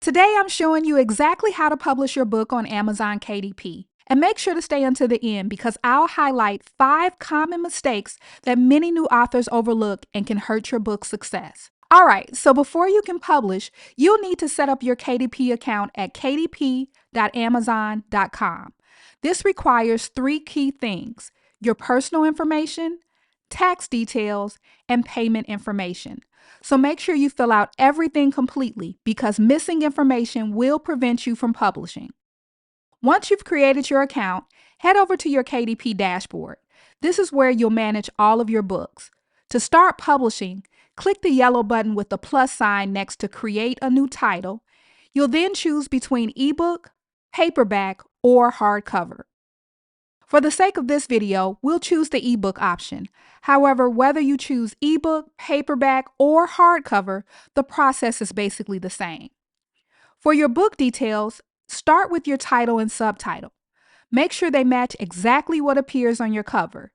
Today I'm showing you exactly how to publish your book on Amazon KDP. And make sure to stay until the end because I'll highlight 5 common mistakes that many new authors overlook and can hurt your book's success. Alright, so before you can publish, you'll need to set up your KDP account at kdp.amazon.com. This requires 3 key things: your personal information, tax details, and payment information. So make sure you fill out everything completely because missing information will prevent you from publishing. Once you've created your account, head over to your KDP dashboard. This is where you'll manage all of your books. To start publishing, click the yellow button with the plus sign next to Create a New Title. You'll then choose between ebook, paperback, or hardcover. For the sake of this video, we'll choose the ebook option. However, whether you choose ebook, paperback, or hardcover, the process is basically the same. For your book details, start with your title and subtitle. Make sure they match exactly what appears on your cover.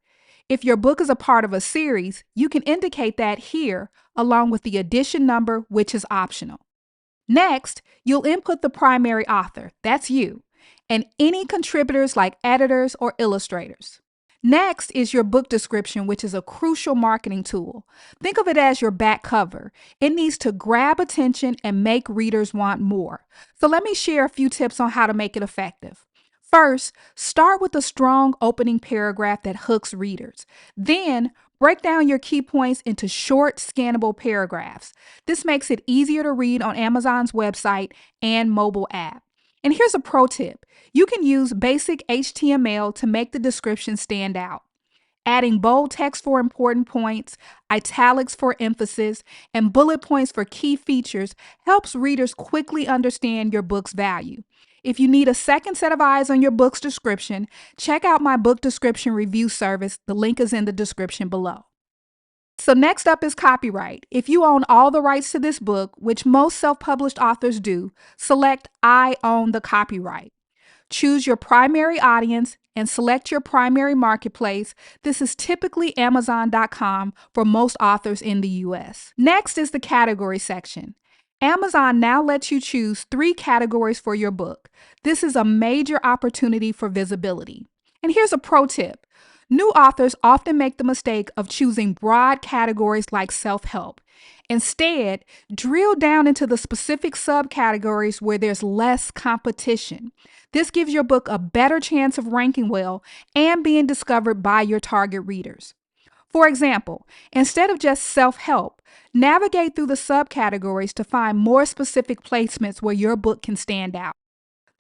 If your book is a part of a series, you can indicate that here, along with the edition number, which is optional. Next, you'll input the primary author, that's you, and any contributors like editors or illustrators. Next is your book description, which is a crucial marketing tool. Think of it as your back cover. It needs to grab attention and make readers want more. So let me share a few tips on how to make it effective. First, start with a strong opening paragraph that hooks readers. Then, break down your key points into short, scannable paragraphs. This makes it easier to read on Amazon's website and mobile app. And here's a pro tip. You can use basic HTML to make the description stand out. Adding bold text for important points, italics for emphasis, and bullet points for key features helps readers quickly understand your book's value. If you need a second set of eyes on your book's description, check out my book description review service. The link is in the description below. So next up is copyright. If you own all the rights to this book, which most self-published authors do, select I own the copyright. Choose your primary audience and select your primary marketplace. This is typically Amazon.com for most authors in the US. Next is the category section. Amazon now lets you choose 3 categories for your book. This is a major opportunity for visibility. And here's a pro tip. New authors often make the mistake of choosing broad categories like self-help. Instead, drill down into the specific subcategories where there's less competition. This gives your book a better chance of ranking well and being discovered by your target readers. For example, instead of just self-help, navigate through the subcategories to find more specific placements where your book can stand out.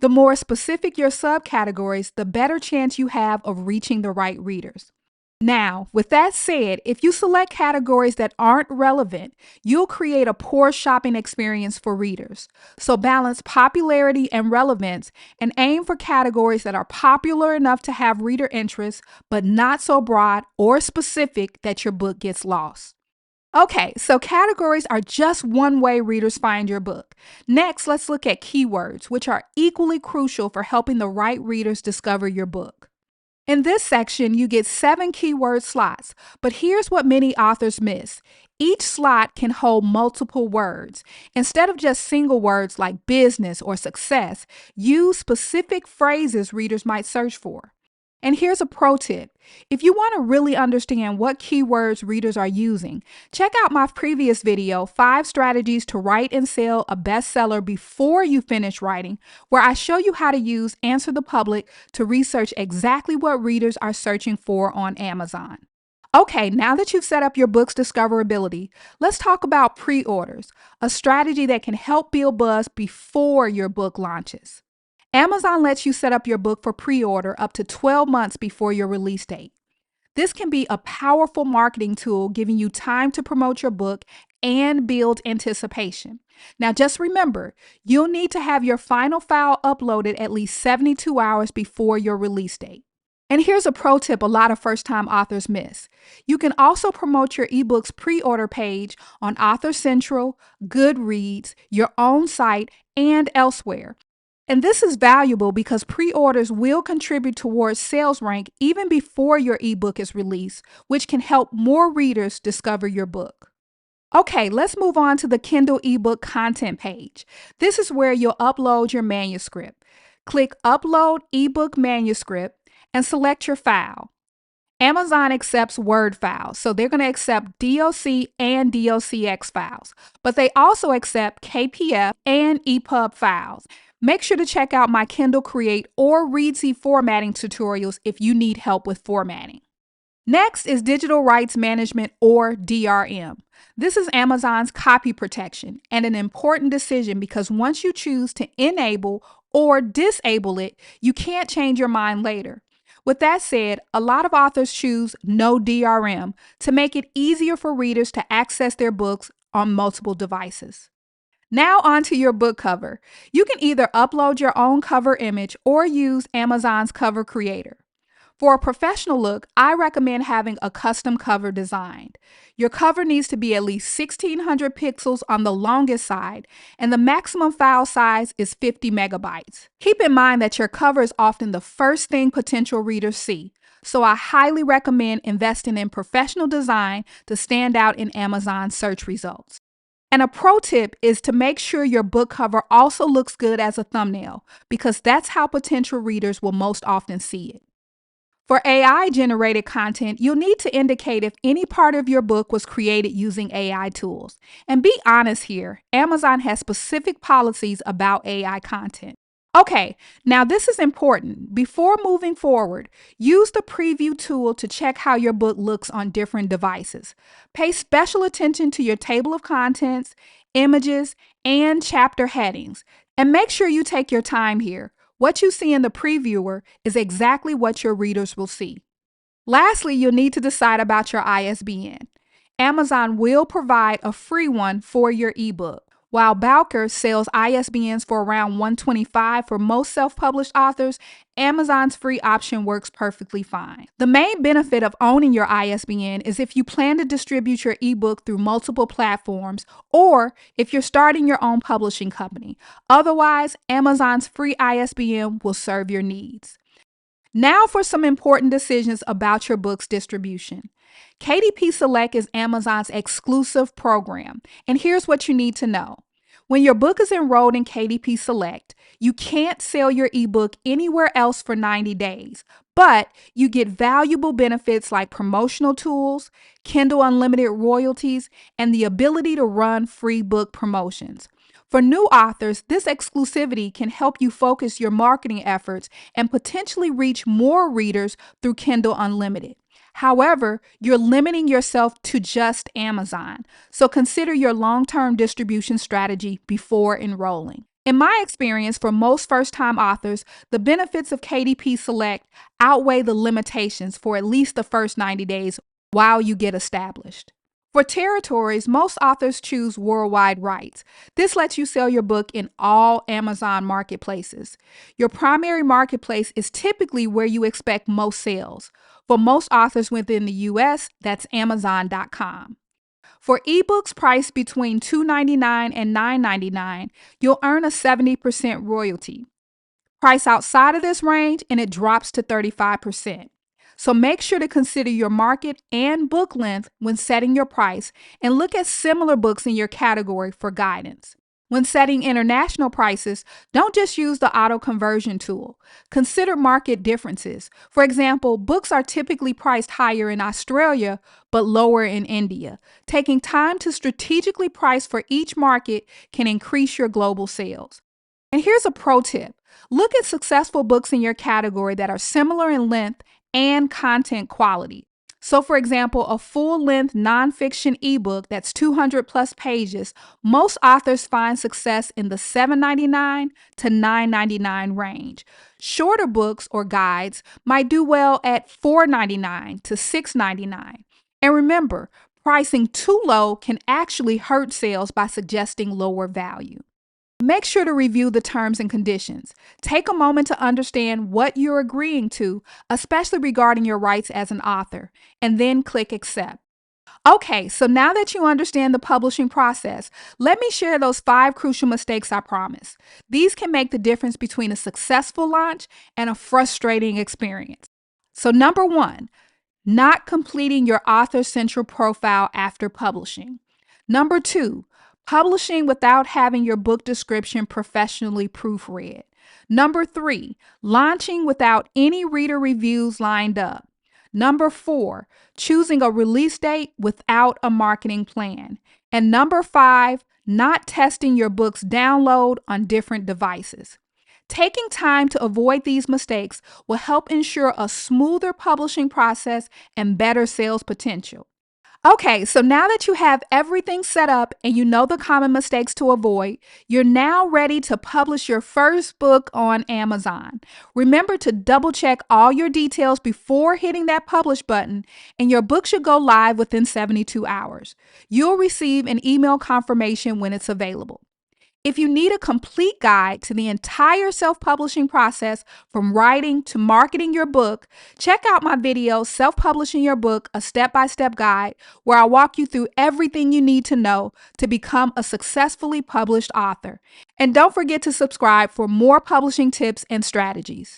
The more specific your subcategories, the better chance you have of reaching the right readers. Now, with that said, if you select categories that aren't relevant, you'll create a poor shopping experience for readers. So balance popularity and relevance and aim for categories that are popular enough to have reader interest, but not so broad or specific that your book gets lost. Okay, so categories are just one way readers find your book. Next, let's look at keywords, which are equally crucial for helping the right readers discover your book. In this section, you get 7 keyword slots, but here's what many authors miss. Each slot can hold multiple words. Instead of just single words like business or success, use specific phrases readers might search for. And here's a pro tip. If you want to really understand what keywords readers are using, check out my previous video, 5 Strategies to Write and Sell a Bestseller Before You Finish Writing, where I show you how to use Answer the Public to research exactly what readers are searching for on Amazon. Okay, now that you've set up your book's discoverability, let's talk about pre-orders, a strategy that can help build buzz before your book launches. Amazon lets you set up your book for pre-order up to 12 months before your release date. This can be a powerful marketing tool, giving you time to promote your book and build anticipation. Now, just remember, you'll need to have your final file uploaded at least 72 hours before your release date. And here's a pro tip a lot of first-time authors miss. You can also promote your ebook's pre-order page on Author Central, Goodreads, your own site, and elsewhere. And this is valuable because pre-orders will contribute towards sales rank even before your ebook is released, which can help more readers discover your book. Okay, let's move on to the Kindle ebook content page. This is where you'll upload your manuscript. Click Upload ebook manuscript and select your file. Amazon accepts Word files, so they're going to accept DOC and DOCX files, but they also accept KPF and EPUB files. Make sure to check out my Kindle Create or Readsy formatting tutorials if you need help with formatting. Next is digital rights management, or DRM. This is Amazon's copy protection and an important decision because once you choose to enable or disable it, you can't change your mind later. With that said, a lot of authors choose no DRM to make it easier for readers to access their books on multiple devices. Now onto your book cover. You can either upload your own cover image or use Amazon's cover creator. For a professional look, I recommend having a custom cover designed. Your cover needs to be at least 1600 pixels on the longest side, and the maximum file size is 50 megabytes. Keep in mind that your cover is often the first thing potential readers see, so I highly recommend investing in professional design to stand out in Amazon search results. And a pro tip is to make sure your book cover also looks good as a thumbnail, because that's how potential readers will most often see it. For AI-generated content, you'll need to indicate if any part of your book was created using AI tools. And be honest here, Amazon has specific policies about AI content. Okay, now this is important. Before moving forward, use the preview tool to check how your book looks on different devices. Pay special attention to your table of contents, images, and chapter headings. And make sure you take your time here. What you see in the previewer is exactly what your readers will see. Lastly, you'll need to decide about your ISBN. Amazon will provide a free one for your ebook. While Bowker sells ISBNs for around $125 for most self-published authors, Amazon's free option works perfectly fine. The main benefit of owning your ISBN is if you plan to distribute your ebook through multiple platforms or if you're starting your own publishing company. Otherwise, Amazon's free ISBN will serve your needs. Now for some important decisions about your book's distribution. KDP Select is Amazon's exclusive program, and here's what you need to know. When your book is enrolled in KDP Select, you can't sell your ebook anywhere else for 90 days, but you get valuable benefits like promotional tools, Kindle Unlimited royalties, and the ability to run free book promotions. For new authors, this exclusivity can help you focus your marketing efforts and potentially reach more readers through Kindle Unlimited. However, you're limiting yourself to just Amazon, so consider your long-term distribution strategy before enrolling. In my experience, for most first-time authors, the benefits of KDP Select outweigh the limitations for at least the first 90 days while you get established. For territories, most authors choose worldwide rights. This lets you sell your book in all Amazon marketplaces. Your primary marketplace is typically where you expect most sales. For most authors within the US, that's Amazon.com. For ebooks priced between $2.99 and $9.99, you'll earn a 70% royalty. Price outside of this range and it drops to 35%. So make sure to consider your market and book length when setting your price and look at similar books in your category for guidance. When setting international prices, don't just use the auto conversion tool. Consider market differences. For example, books are typically priced higher in Australia but lower in India. Taking time to strategically price for each market can increase your global sales. And here's a pro tip. Look at successful books in your category that are similar in length and content quality. So for example, a full-length nonfiction ebook that's 200 plus pages, most authors find success in the $7.99 to $9.99 range. Shorter books or guides might do well at $4.99 to $6.99. And remember, pricing too low can actually hurt sales by suggesting lower value. Make sure to review the terms and conditions. Take a moment to understand what you're agreeing to, especially regarding your rights as an author, and then click Accept. Okay, so now that you understand the publishing process, let me share those 5 crucial mistakes I promised. These can make the difference between a successful launch and a frustrating experience. So number 1, not completing your author central profile after publishing. Number 2, publishing without having your book description professionally proofread. Number 3, launching without any reader reviews lined up. Number 4, choosing a release date without a marketing plan. And number 5, not testing your book's download on different devices. Taking time to avoid these mistakes will help ensure a smoother publishing process and better sales potential. Okay, so now that you have everything set up and you know the common mistakes to avoid, you're now ready to publish your first book on Amazon. Remember to double check all your details before hitting that publish button, and your book should go live within 72 hours. You'll receive an email confirmation when it's available. If you need a complete guide to the entire self-publishing process from writing to marketing your book, check out my video, Self-Publishing Your Book, a Step-by-Step Guide, where I walk you through everything you need to know to become a successfully published author. And don't forget to subscribe for more publishing tips and strategies.